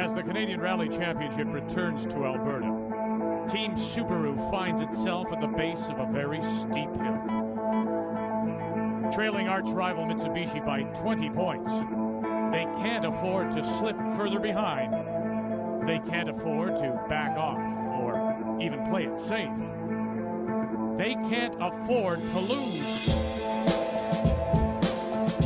As the Canadian Rally Championship returns to Alberta, Team Subaru finds itself at the base of a very steep hill. Trailing arch rival Mitsubishi by 20 points, they can't afford to slip further behind. They can't afford to back off or even play it safe. They can't afford to lose.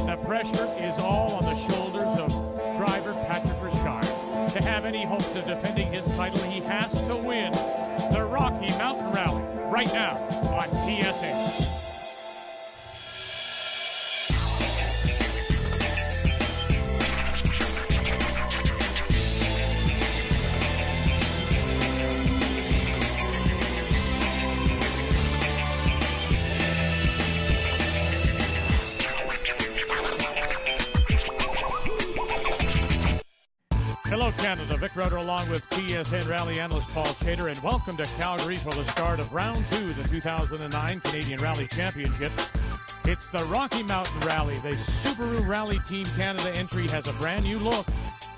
The pressure is all on the shoulders of driver Patrick Richard. To have any hopes of defending his title, he has to win the Rocky Mountain Rally right now on TSN. Hello, Canada. Vic Roeder along with TSN Rally analyst Paul Chater, and welcome to Calgary for the start of Round 2 of the 2009 Canadian Rally Championship. It's the Rocky Mountain Rally. The Subaru Rally Team Canada entry has a brand new look,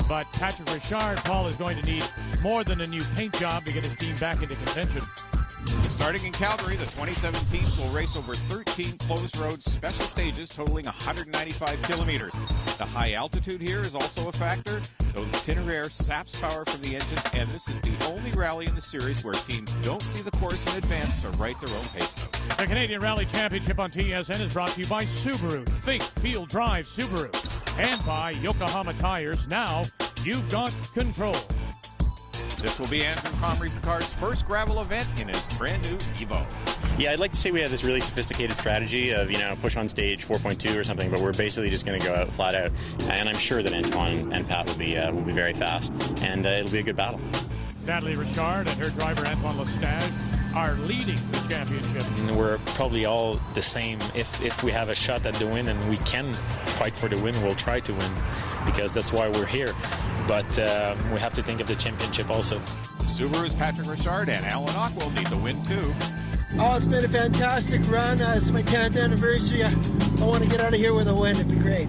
but Patrick Richard, Paul, is going to need more than a new paint job to get his team back into contention. Starting in Calgary, the 27 teams will race over 13 closed road special stages totaling 195 kilometers. The high altitude here is also a factor. Those thinner air saps power from the engines, and this is the only rally in the series where teams don't see the course in advance to write their own pace notes. The Canadian Rally Championship on TSN is brought to you by Subaru. Think Field Drive Subaru. And by Yokohama Tires. Now you've got control. This will be Andrew Comrie Picard's first gravel event in his brand new Evo. Yeah, I'd like to say we have this really sophisticated strategy of, push on stage 4.2 or something, but we're basically just going to go out flat out. And I'm sure that Antoine and Pat will be very fast, and it'll be a good battle. Natalie Richard and her driver Antoine Lestage are leading the championship. And we're probably all the same. If we have a shot at the win and we can fight for the win, we'll try to win, because that's why we're here. But we have to think of the championship also. Subaru's Patrick Richard and Alan Ock will need the win too. Oh, it's been a fantastic run. It's my 10th anniversary. I want to get out of here with a win. It'd be great.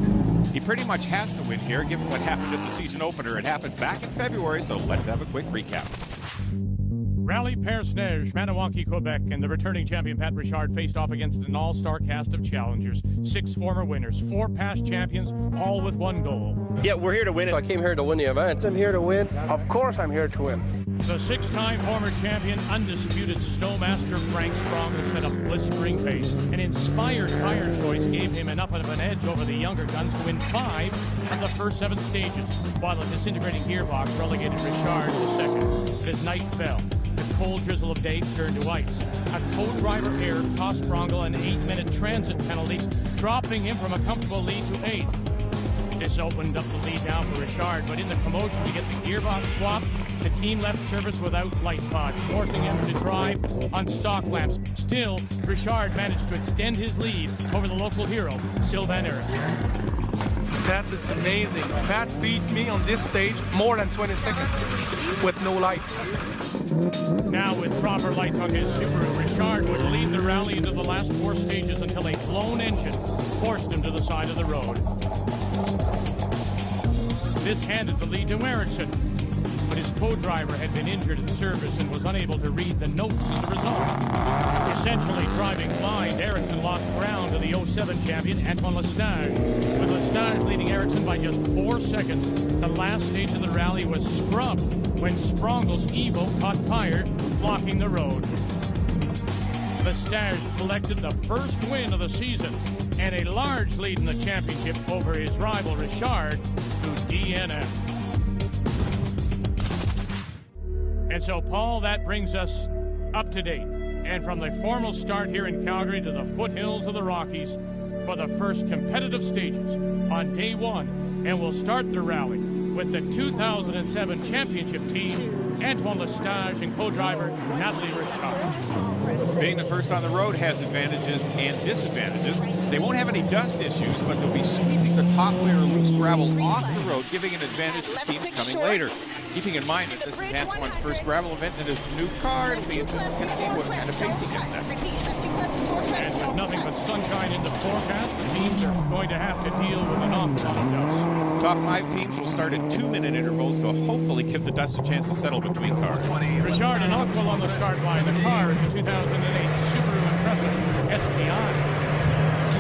He pretty much has to win here, given what happened at the season opener. It happened back in February, so let's have a quick recap. Rally Perce-Neige, Maniwaki, Quebec, and the returning champion Pat Richard faced off against an all-star cast of challengers. 6 former winners, 4 past champions, all with one goal. Yeah, we're here to win it. I came here to win the event. I'm here to win. Of course I'm here to win. The 6-time former champion, undisputed snowmaster Frank Sprong has set a blistering pace. An inspired tire choice gave him enough of an edge over the younger guns to win 5 of the first 7 stages, while a disintegrating gearbox relegated Richard to second. But as night fell, the cold drizzle of day turned to ice. A co-driver error cost Sprongel an 8-minute transit penalty, dropping him from a comfortable lead to 8th. This opened up the lead now for Richard, but in the commotion to get the gearbox swapped, the team left service without light pods, forcing him to drive on stock lamps. Still, Richard managed to extend his lead over the local hero, Sylvain Eriksson. It's amazing. Pat beat me on this stage more than 20 seconds with no light. Now with proper lights on his Subaru, Richard would lead the rally into the last 4 stages until a blown engine forced him to the side of the road. This handed the lead to Eriksson, but his co-driver had been injured in service and was unable to read the notes of the result. Essentially driving blind, Eriksson lost ground to the 07 champion, Antoine Lestage. With Lestage leading Eriksson by just 4 seconds, the last stage of the rally was scrubbed when Sprongel's Evo caught fire, blocking the road. Lestage collected the first win of the season and a large lead in the championship over his rival Richard to DNF. And so, Paul, that brings us up to date. And from the formal start here in Calgary to the foothills of the Rockies for the first competitive stages on day 1. And we'll start the rally with the 2007 championship team, Antoine Lestage and co-driver Natalie Richard. Being the first on the road has advantages and disadvantages. They won't have any dust issues, but they'll be sweeping the top layer of loose gravel off the road, giving an advantage to teams coming later. Keeping in mind that this is Antoine's first gravel event in his new car, it'll be interesting to see what kind of pace he gets at. And with nothing but sunshine in the forecast, the teams are going to have to deal with an awful lot of dust. Top 5 teams will start at 2-minute intervals to hopefully give the dust a chance to settle between cars. Richard and Ockwell on the start line. The car is a 2008 Subaru Impreza STI.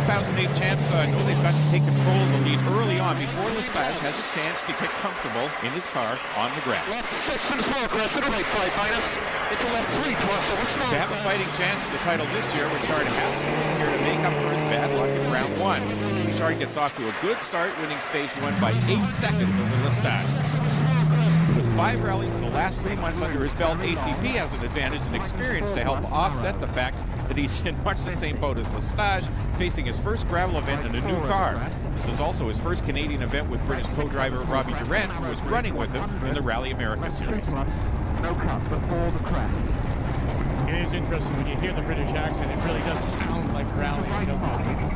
2008 champs know they've got to take control of the lead early on before Lestage has a chance to get comfortable in his car on the grass. Left 6 and 4, grass to the right 5 minus, into left 3, plus over snow. To have a fighting chance at the title this year, Richard has to win here to make up for his bad luck in round 1. Richard gets off to a good start, winning stage 1 by 8 seconds over Lestage. With 5 rallies in the last 3 months under his belt, ACP has an advantage in experience to help offset the fact that he's in much the same boat as Lestage, facing his first gravel event in a new car. This is also his first Canadian event with British co-driver Robbie Durant, who was running with him in the Rally America Series. No cut, but all the crack. It is interesting when you hear the British accent. It really does sound like rallies, doesn't it?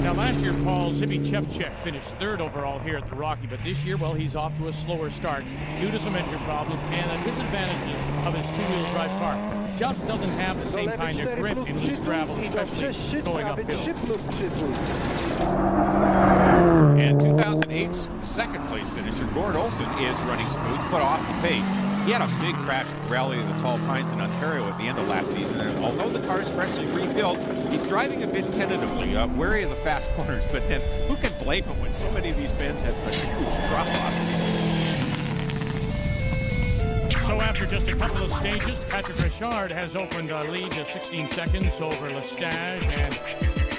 Now, last year, Paul Zbyszewczyk finished 3rd overall here at the Rocky, but this year, well, he's off to a slower start due to some engine problems and the disadvantages of his 2-wheel drive car. Just doesn't have the same kind of grip in loose gravel, especially going uphill. And 2008's second place finisher, Gord Olson, is running smooth, but off the pace. He had a big crash at the Rally of the Tall Pines in Ontario at the end of last season, and although the car is freshly rebuilt, he's driving a bit tentatively, wary of the fast corners, but then who can blame him when so many of these bends have such huge drop-offs? So after just a couple of stages, Patrick Richard has opened a lead to 16 seconds over Lestage, and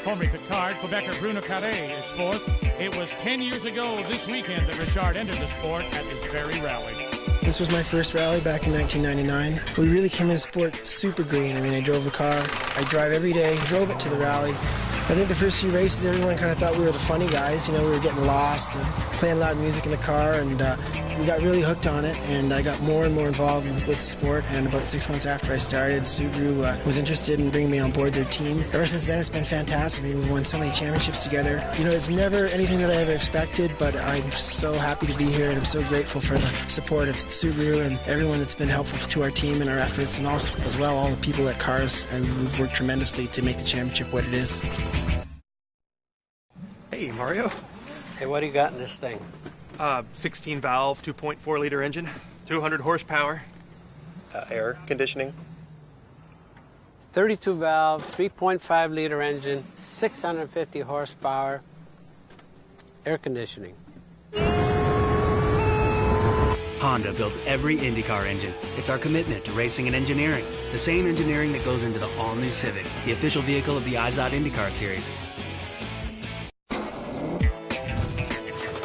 Henri Picard, Quebecer Bruno Carré is 4th. It was 10 years ago this weekend that Richard entered the sport at this very rally. This was my first rally back in 1999. We really came in the sport super green. I mean, I drove the car. I drive every day, drove it to the rally. I think the first few races, everyone kind of thought we were the funny guys. You know, we were getting lost and playing loud music in the car, and we got really hooked on it, and I got more and more involved with the sport. And about 6 months after I started, Subaru was interested in bringing me on board their team. Ever since then, it's been fantastic. I mean, we've won so many championships together. You know, it's never anything that I ever expected, but I'm so happy to be here, and I'm so grateful for the support of Subaru and everyone that's been helpful to our team and our efforts, and also as well all the people at Cars, and we've worked tremendously to make the championship what it is. Hey, Mario. Hey, what do you got in this thing? 16 valve, 2.4 liter engine, 200 horsepower. Air conditioning. 32 valve, 3.5 liter engine, 650 horsepower, air conditioning. Honda builds every IndyCar engine. It's our commitment to racing and engineering. The same engineering that goes into the all-new Civic, the official vehicle of the IZOD IndyCar Series.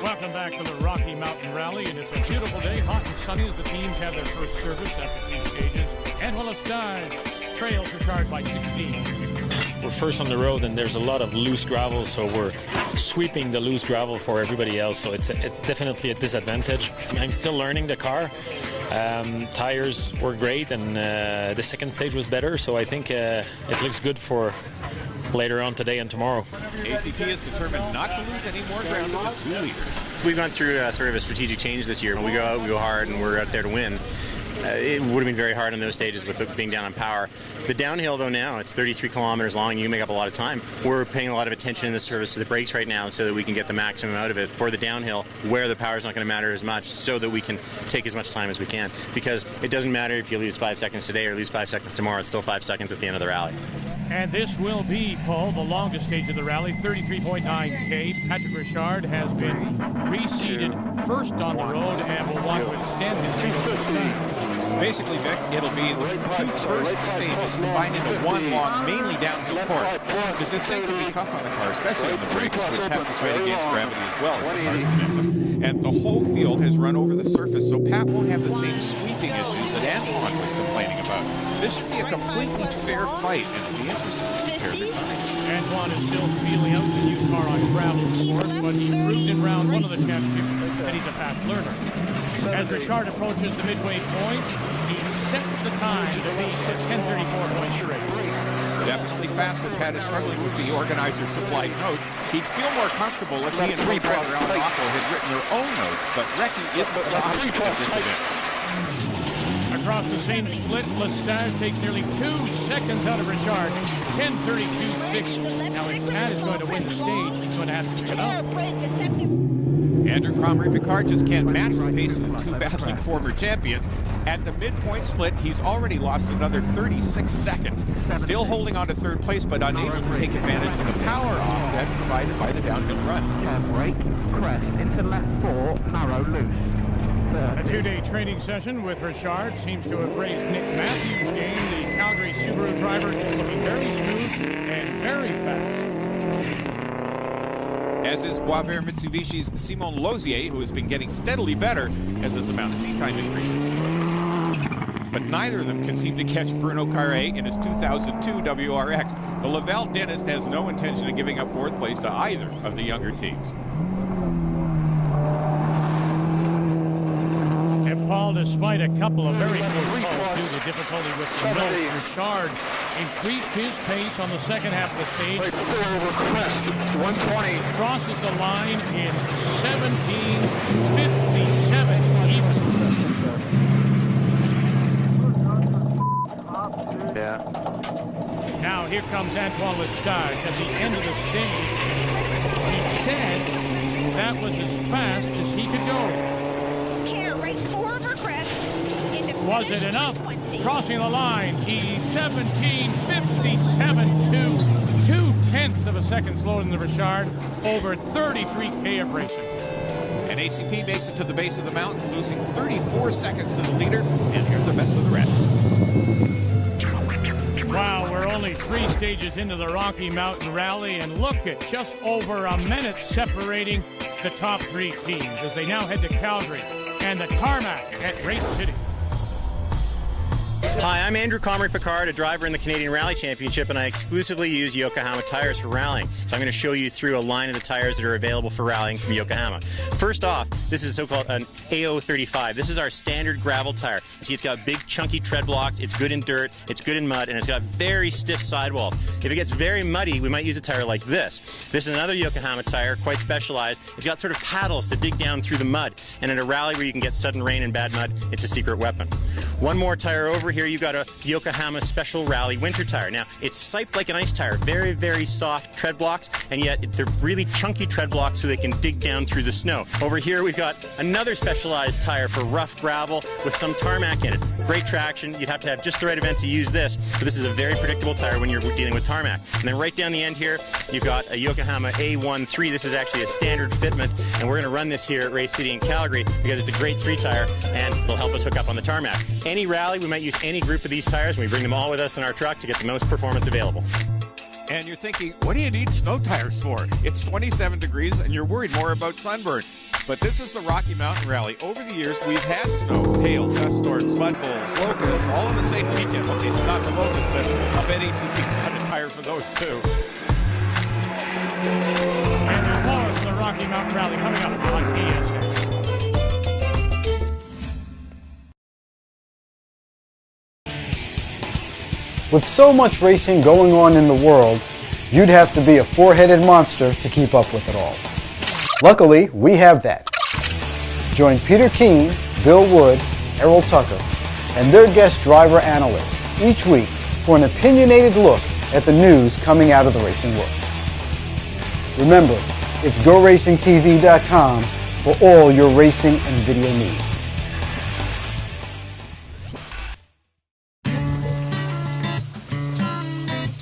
Welcome back to the Rocky Mountain Rally, and it's a beautiful day, hot and sunny as the teams have their first service after 2 stages. And Lestage trails Richard by 16. We're first on the road, and there's a lot of loose gravel, so we're sweeping the loose gravel for everybody else, so it's definitely a disadvantage. I'm still learning the car. Tires were great, and the second stage was better, so I think it looks good for later on today and tomorrow. ACP is determined not to lose any more ground than the 2 leaders. We've gone through sort of a strategic change this year. When we go out, we go hard, and we're out there to win. It would have been very hard on those stages with being down on power. The downhill, though, now, it's 33 kilometers long. You can make up a lot of time. We're paying a lot of attention in the service to the brakes right now so that we can get the maximum out of it for the downhill, where the power is not going to matter as much, so that we can take as much time as we can. Because it doesn't matter if you lose 5 seconds today or lose 5 seconds tomorrow. It's still 5 seconds at the end of the rally. And this will be, Paul, the longest stage of the rally, 33.9K. Patrick Richard has been reseeded first on the road and will want to extend his lead. Basically, Vic, it'll be the 2 first stages combined into one long, mainly downhill course. Because this thing can be tough on the car, especially on the brakes, which have to fight against gravity as well as the car's momentum. And the whole field has run over the surface, so Pat won't have the same sweeping issues that Antoine was complaining about. This should be a completely fair fight, and it'll be interesting to compare the times. Antoine is still feeling out the new car on gravel, of course, but he proved in round 1 of the championship that he's a fast learner. As Richard approaches the midway point, he sets the time to be at 10:34.3. Definitely fast when Pat is struggling with the organizer supplied notes. He'd feel more comfortable if he and co-driver Al Rocco had written their own notes, but Recchi isn't an option at this event. Across the same split, Lestage takes nearly 2 seconds out of Richard. 10:32.6. Now, if Pat is going to win the stage, he's going to have to pick it up. Andrew Comrie-Picard just can't match the pace of the two battling former champions. At the midpoint split, he's already lost another 36 seconds. Still holding on to third place, but unable to take advantage of the power offset provided by the downhill run. Right, crest into left 4, narrow, loose. A 2-day training session with Richard seems to have raised Nick Matthews' game. The Calgary Subaru driver is looking very smooth and very fast. As is Boisvert Mitsubishi's Simon Lozier, who has been getting steadily better as his amount of seat time increases. But neither of them can seem to catch Bruno Carré in his 2002 WRX. The Laval dentist has no intention of giving up fourth place to either of the younger teams. And Paul, despite a couple of very close calls due to difficulty with the notes, Richard increased his pace on the second half of the stage. Right, 4 over crest, 120. Crosses the line in 17:57 even. Yeah. Now here comes Antoine Lestage at the end of the stage. He said that was as fast as he could go. Here, right 4 over crest. Was it enough? Crossing the line, he's 17:57.2. 0.2 of a second slower than the Richard. Over 33K of racing. And ACP makes it to the base of the mountain, losing 34 seconds to the leader, and here's the best of the rest. Wow, we're only 3 stages into the Rocky Mountain Rally, and look at just over a minute separating the top 3 teams as they now head to Calgary and the Tarmac at Race City. Hi, I'm Andrew Comrie-Picard, a driver in the Canadian Rally Championship, and I exclusively use Yokohama tires for rallying. So I'm going to show you through a line of the tires that are available for rallying from Yokohama. First off, this is so-called an AO35. This is our standard gravel tire. See, it's got big chunky tread blocks, it's good in dirt, it's good in mud, and it's got very stiff sidewalls. If it gets very muddy, we might use a tire like this. This is another Yokohama tire, quite specialized. It's got sort of paddles to dig down through the mud, and in a rally where you can get sudden rain and bad mud, it's a secret weapon. One more tire over here, you've got a Yokohama Special Rally winter tire. Now, it's siped like an ice tire, very, very soft tread blocks, and yet they're really chunky tread blocks so they can dig down through the snow. Over here, we've got another specialized tire for rough gravel with some tarmac in it. Great traction. You'd have to have just the right event to use this, but this is a very predictable tire when you're dealing with tarmac. And then right down the end here, you've got a Yokohama A13. This is actually a standard fitment, and we're going to run this here at Race City in Calgary because it's a great street tire, and it'll help us hook up on the tarmac. Any rally, we might use any group of these tires, and we bring them all with us in our truck to get the most performance available. And you're thinking, what do you need snow tires for? It's 27 degrees and you're worried more about sunburn. But this is the Rocky Mountain Rally. Over the years, we've had snow, hail, dust storms, mud bowls, locusts, all in the same weekend. Okay, it's not the locusts, but I'll bet ACC's got a tire for those too. And there's more from the Rocky Mountain Rally coming up on TSN. With so much racing going on in the world, you'd have to be a four-headed monster to keep up with it all. Luckily, we have that. Join Peter Keene, Bill Wood, Errol Tucker, and their guest driver analyst each week for an opinionated look at the news coming out of the racing world. Remember, it's GoRacingTV.com for all your racing and video needs.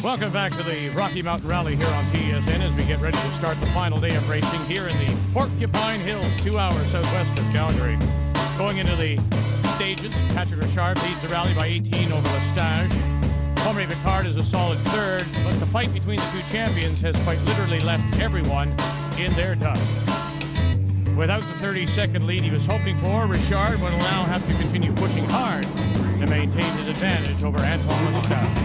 Welcome back to the Rocky Mountain Rally here on TSN as we get ready to start the final day of racing here in the Porcupine Hills, 2 hours southwest of Calgary. Going into the stages, Patrick Richard leads the rally by 18 over Lestage. Comrie-Picard is a solid third, but the fight between the two champions has quite literally left everyone in their dust. Without the 30-second lead he was hoping for, Richard will now have to continue pushing hard to maintain his advantage over Antoine Lestage.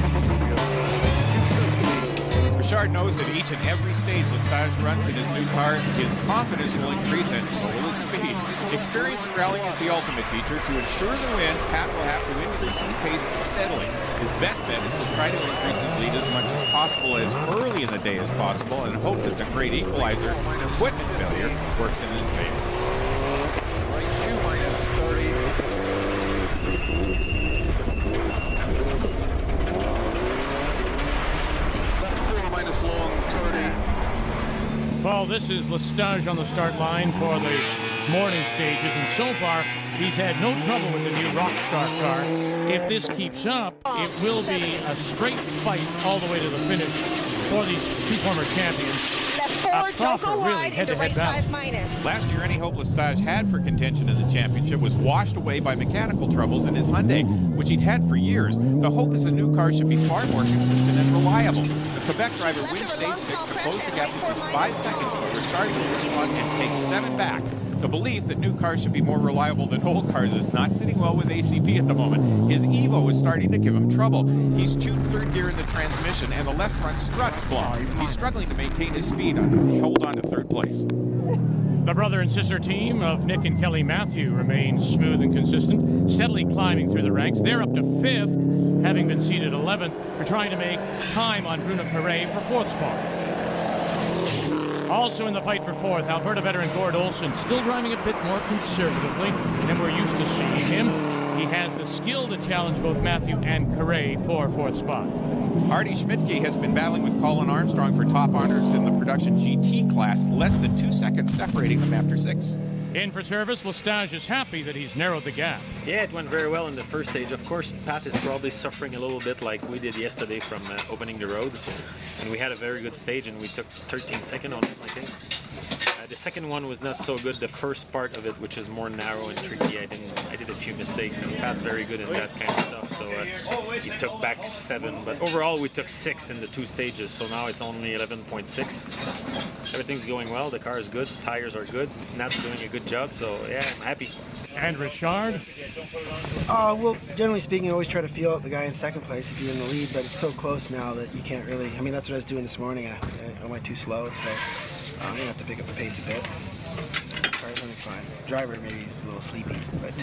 Richard knows that each and every stage Lestage runs in his new car, his confidence will increase and so will his speed. Experience in rallying is the ultimate teacher. To ensure the win, Pat will have to increase his pace steadily. His best bet is to try to increase his lead as much as possible as early in the day as possible and hope that the great equalizer, equipment failure, works in his favor. Paul, this is Lestage on the start line for the morning stages, and so far he's had no trouble with the new Rockstar car. If this keeps up, it will be a straight fight all the way to the finish for these two former champions. A proper, really head-to-head battle. Last year, any hope Lestage had for contention in the championship was washed away by mechanical troubles in his Hyundai, which he'd had for years. The hope is a new car should be far more consistent and reliable. The Quebec driver wins stage 6 to close the gap to just 5 seconds, but Richard will respond and take 7 back. The belief that new cars should be more reliable than old cars is not sitting well with ACP at the moment. His Evo is starting to give him trouble. He's chewed third gear in the transmission, and the left front strut's blocked. He's struggling to maintain his speed and hold on to third place. The brother and sister team of Nick and Kelly Matthew remains smooth and consistent, steadily climbing through the ranks. They're up to 5th, having been seated 11th. They're trying to make time on Bruno Carré for 4th spot. Also in the fight for 4th, Alberta veteran Gord Olson, still driving a bit more conservatively than we're used to seeing him. He has the skill to challenge both Matthew and Carré for 4th spot. Artie Schmidtke has been battling with Colin Armstrong for top honors in the production GT class, less than 2 seconds separating them after 6. In for service, Lestage is happy that he's narrowed the gap. Yeah, it went very well in the first stage. Of course, Pat is probably suffering a little bit like we did yesterday from opening the road. And we had a very good stage, and we took 13 seconds on it, I think. The second one was not so good. The first part of it, which is more narrow and tricky, I did a few mistakes, and Pat's very good at that kind of stuff. So he took back 7, but overall we took 6 in the 2 stages. So now it's only 11.6. Everything's going well. The car is good. The tires are good. Nat's doing a good job. So yeah, I'm happy. And Richard? Well, generally speaking, you always try to feel out the guy in second place if you're in the lead, but it's so close now that you can't really. I mean, that's what I was doing this morning. I went too slow, so. I'm going to have to pick up the pace a bit. Car's running fine. Driver maybe is a little sleepy, but...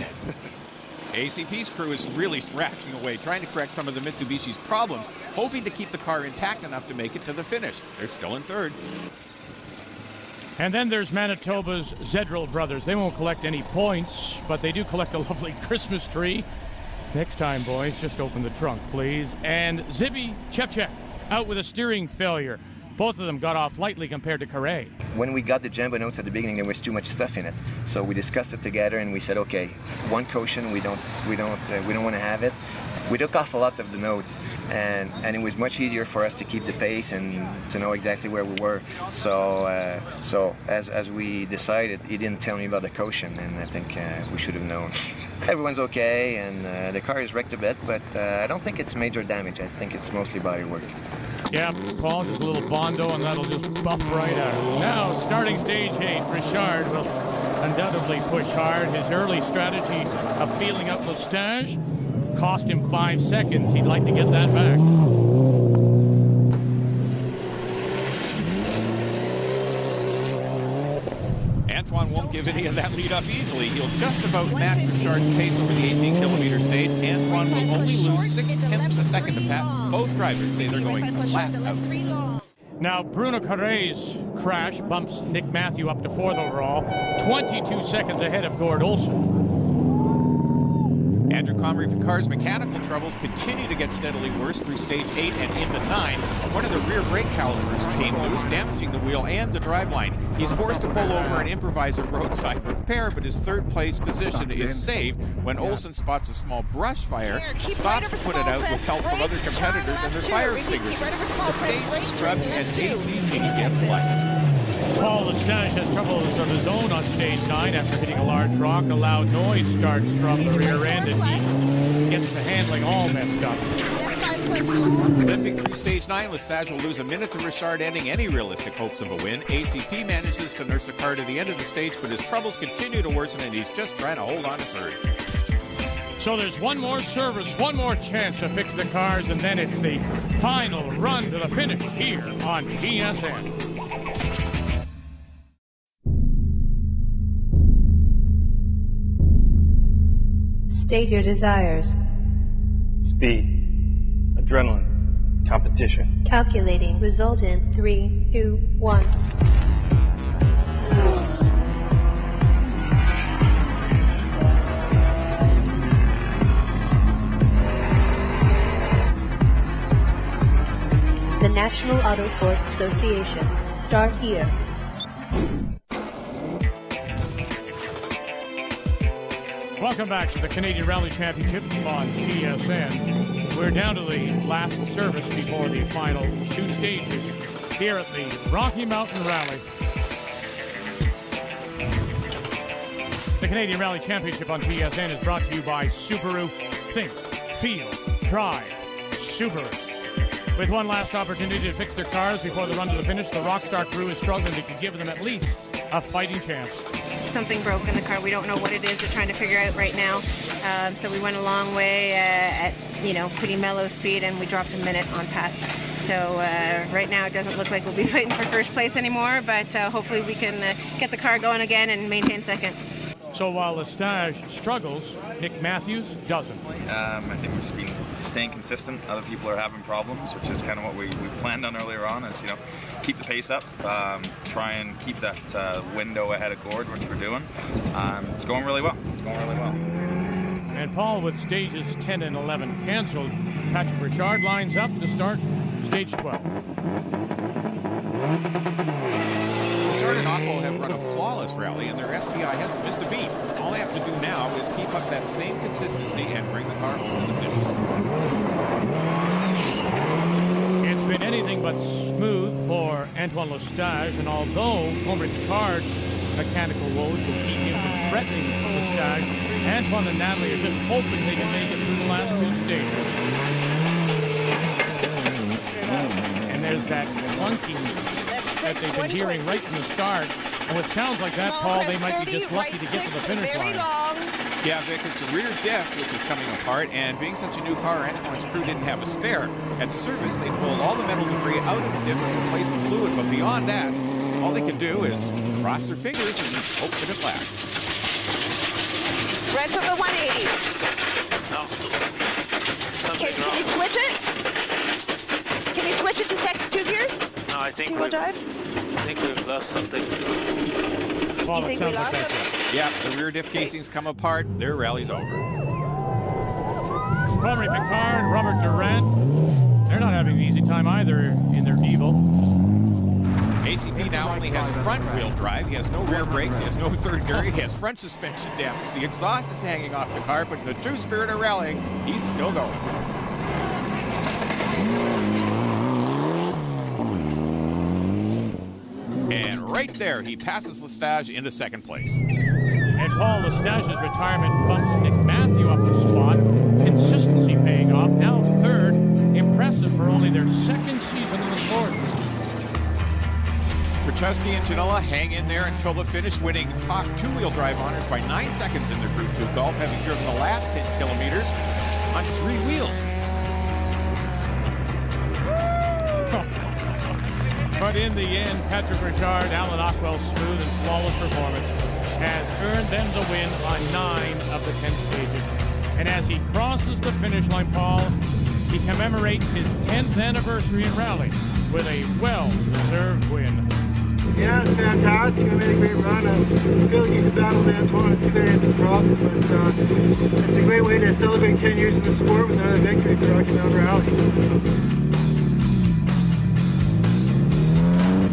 ACP's crew is really thrashing away, trying to correct some of the Mitsubishi's problems, hoping to keep the car intact enough to make it to the finish. They're still in 3rd. And then there's Manitoba's Zedril brothers. They won't collect any points, but they do collect a lovely Christmas tree. Next time, boys, just open the trunk, please. And Zibi Chevchek out with a steering failure. Both of them got off lightly compared to Carré. When we got the Jumbo notes at the beginning, there was too much stuff in it. So we discussed it together, and we said, okay, one caution, we don't want to have it. We took off a lot of the notes, and it was much easier for us to keep the pace and to know exactly where we were. So as we decided, he didn't tell me about the caution, and I think we should have known. Everyone's okay, and the car is wrecked a bit, but I don't think it's major damage. I think it's mostly body work. Yeah, Paul, just a little Bondo, and that'll just buff right out. Now, starting stage 8, Richard will undoubtedly push hard. His early strategy of feeling out Lestage cost him 5 seconds. He'd like to get that back. Antoine won't give any of that lead up easily. He'll just about match Richard's pace over the 18-kilometer stage. Antoine will only lose 6/10 of a second to Pat. Both drivers say they're going flat out. Now, Bruno Carré's crash bumps Nick Matthew up to 4th overall, 22 seconds ahead of Gord Olson. Andrew Comrie-Picard's mechanical troubles continue to get steadily worse through stage 8 and into 9. One of the rear brake calipers came loose, damaging the wheel and the driveline. He's forced to pull over and improvise a roadside repair, but his 3rd place position is saved when Olson spots a small brush fire, stops to put it out with help from other competitors and their fire extinguishers. The stage is scrubbed and ACP gets light. Paul Lestage has troubles of his own on stage 9 after hitting a large rock. A loud noise starts from the rear end, and he gets the handling all messed up. Limping through stage 9, Lestage will lose a minute to Richard, ending any realistic hopes of a win. ACP manages to nurse the car to the end of the stage, but his troubles continue to worsen, and he's just trying to hold on to 3rd. So there's one more service, one more chance to fix the cars, and then it's the final run to the finish here on TSN. State your desires. Speed, adrenaline, competition. Calculating result in 3, 2, 1. The National Auto Sport Association. Start here. Welcome back to the Canadian Rally Championship on TSN. We're down to the last service before the final two stages here at the Rocky Mountain Rally. The Canadian Rally Championship on TSN is brought to you by Subaru. Think, feel, drive, Subaru. With one last opportunity to fix their cars before the run to the finish, the Rockstar crew is struggling to give them at least a fighting chance. Something broke in the car. We don't know what it is. They're trying to figure out right now. So we went a long way at, pretty mellow speed, and we dropped a minute on Pat. So right now it doesn't look like we'll be fighting for first place anymore, but hopefully we can get the car going again and maintain second. So while Lestage struggles, Nick Matthews doesn't. I think we've just been staying consistent. Other people are having problems, which is kind of what we planned on earlier on, is, keep the pace up, try and keep that window ahead of Gord, which we're doing. It's going really well. And Paul, with stages 10 and 11 canceled, Patrick Richard lines up to start stage 12. Richard and Ocko have run a flawless rally, and their STI hasn't missed a beat. All they have to do now is keep up that same consistency and bring the car home to the finish. It's been anything but smooth for Antoine Lestage, and although Homer Ricard's mechanical woes will keep him from threatening Lestage, Antoine and Natalie are just hoping they can make it through the last two stages. And there's that clunking that they've been hearing right from the start. And what sounds like that, Paul, they might be just lucky to get to the finish line. Yeah, Vic, it's the rear diff which is coming apart, and being such a new car, Antoine's crew didn't have a spare. At service, they pulled all the metal debris out of the diff and replaced the fluid, but beyond that, all they can do is cross their fingers and hope that it lasts. Red from the 180. No. Can you switch it? Can you switch it to two gears? No, I think we've lost something. Well, it sounds like that's it. Yeah, the rear diff casings come apart. Their rally's over. Romain Picard, Robert Durant, they're not having an easy time either in their Evo. ACP now only has front-wheel drive. He has no rear brakes. He has no third gear. He has front suspension damage. The exhaust is hanging off the car, but in the true spirit of rallying, he's still going. And right there, he passes Lestage into second place. And Paul, Lestage's retirement bumps Nick Matthew up a spot. Consistency paying off. Now third. Impressive for only their second season in the sport. Krachowski and Janela hang in there until the finish, winning top two-wheel drive honors by 9 seconds in their Group 2 Golf, having driven the last 10 kilometers on 3 wheels. But in the end, Patrick Richard, Alan Ockwell's smooth and flawless performance has earned them the win on 9 of the 10 stages. And as he crosses the finish line, Paul, he commemorates his 10th anniversary in rally with a well-deserved win. Yeah, it's fantastic. I made a great run. I feel like he's a battle with Antoine. It's too bad he had some problems, but it's a great way to celebrate 10 years in the sport with another victory at the Rocky Mountain Rally.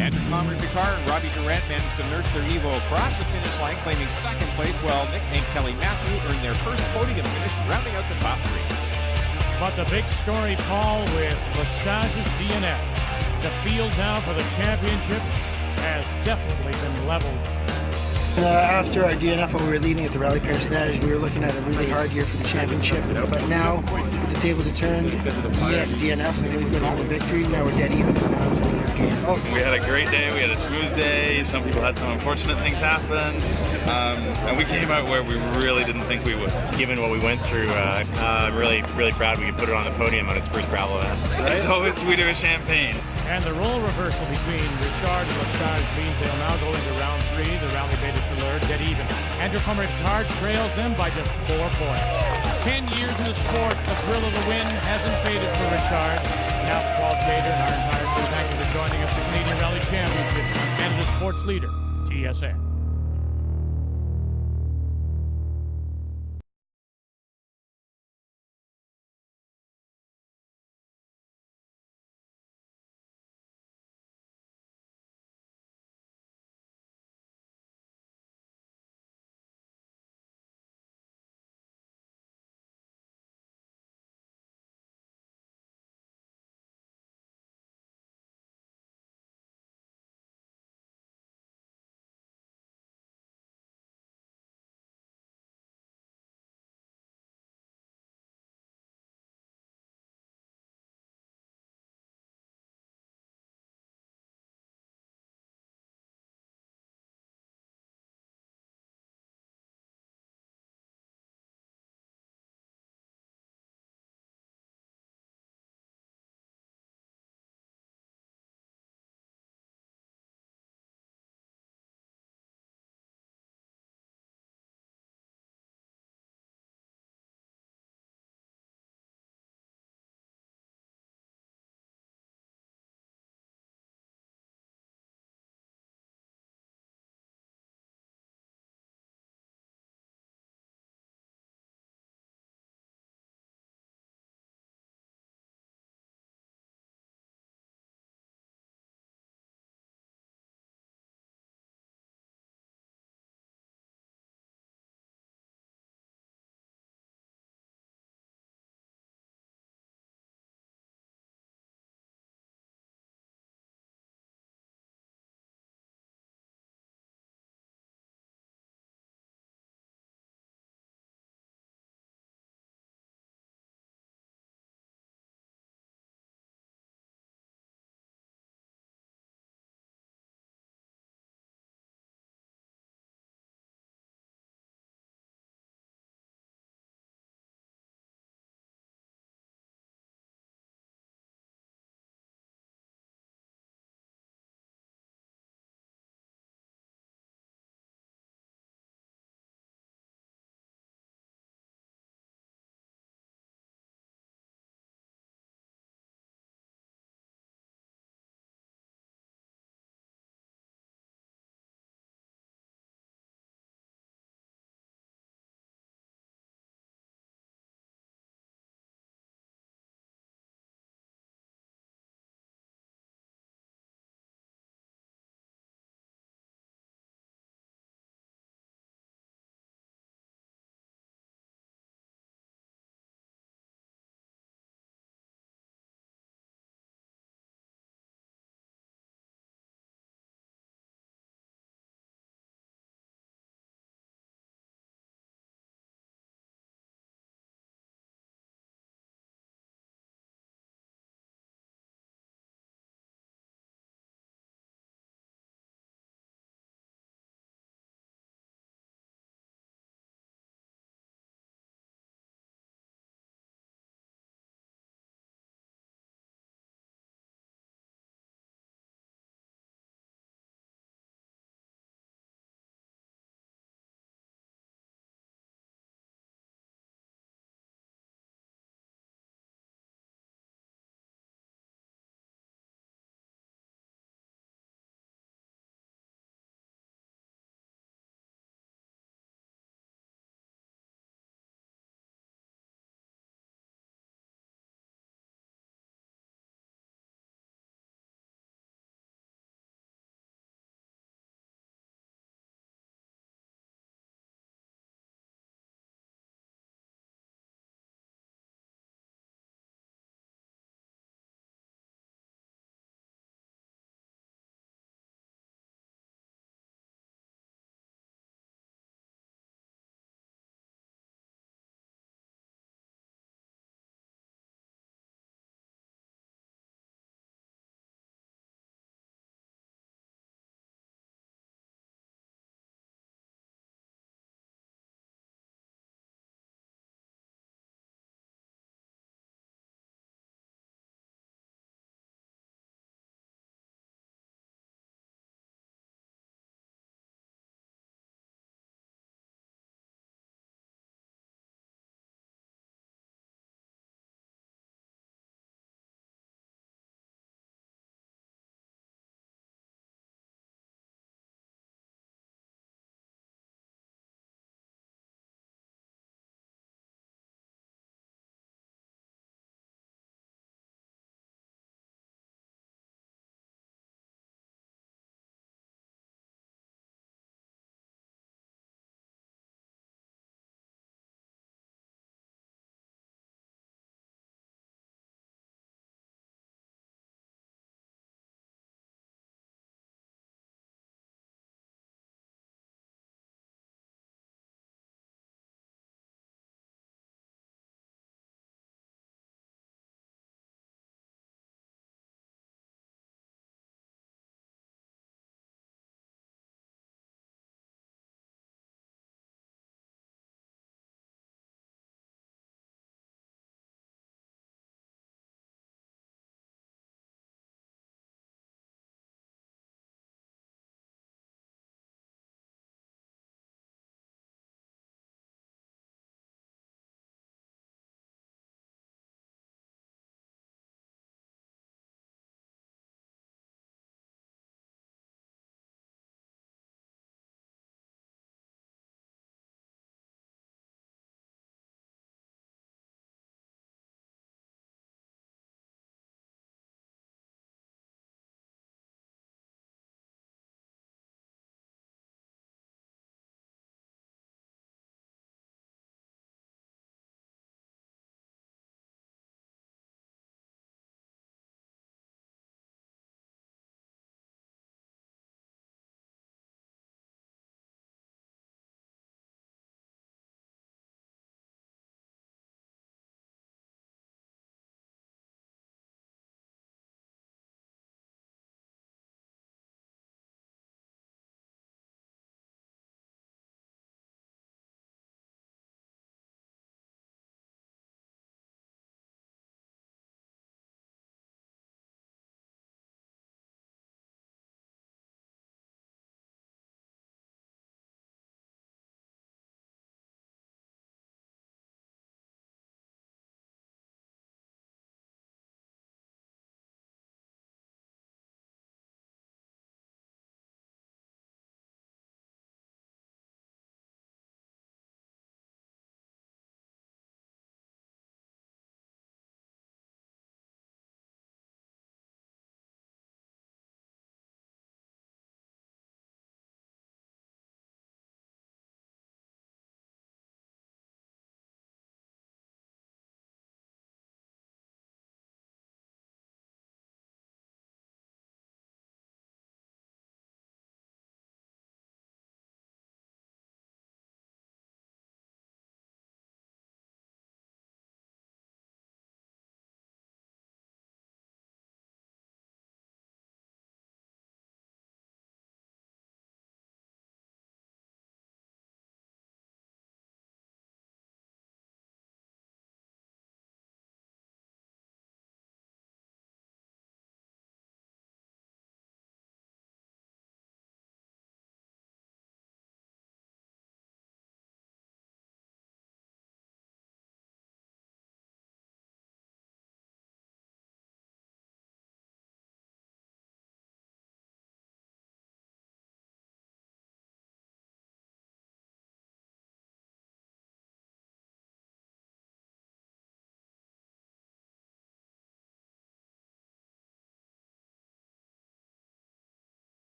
Andrew Comrie Picard and Robbie Durant managed to nurse their Evo across the finish line, claiming second place, while nicknamed Kelly Matthew earned their first podium finish, rounding out the top 3. But the big story, Paul, with Lestage's DNF. The field now for the championship has definitely been leveled. After our DNF, when we were leading at the Rally Paris-Nage, we were looking at a really hard year for the championship. But now, the tables are turned. We had the DNF, and we've got all the victory. Now we're dead even. Now it's We had a great day. We had a smooth day. Some people had some unfortunate things happen. And we came out where we really didn't think we would. Given what we went through, I'm really proud we could put it on the podium on its first gravel event. It's always sweeter with champagne. And the role reversal between Richard and Lestage means they'll now go into round 3. The Rally Bay de Chaleur dead even. Andrew Ricard trails them by just 4 points. 10 years in the sport, the thrill of the win hasn't faded for Richard. Now Paul Cater and our entire crew, thank you for joining us for the Canadian Rally Championship, Canada's sports leader, TSN.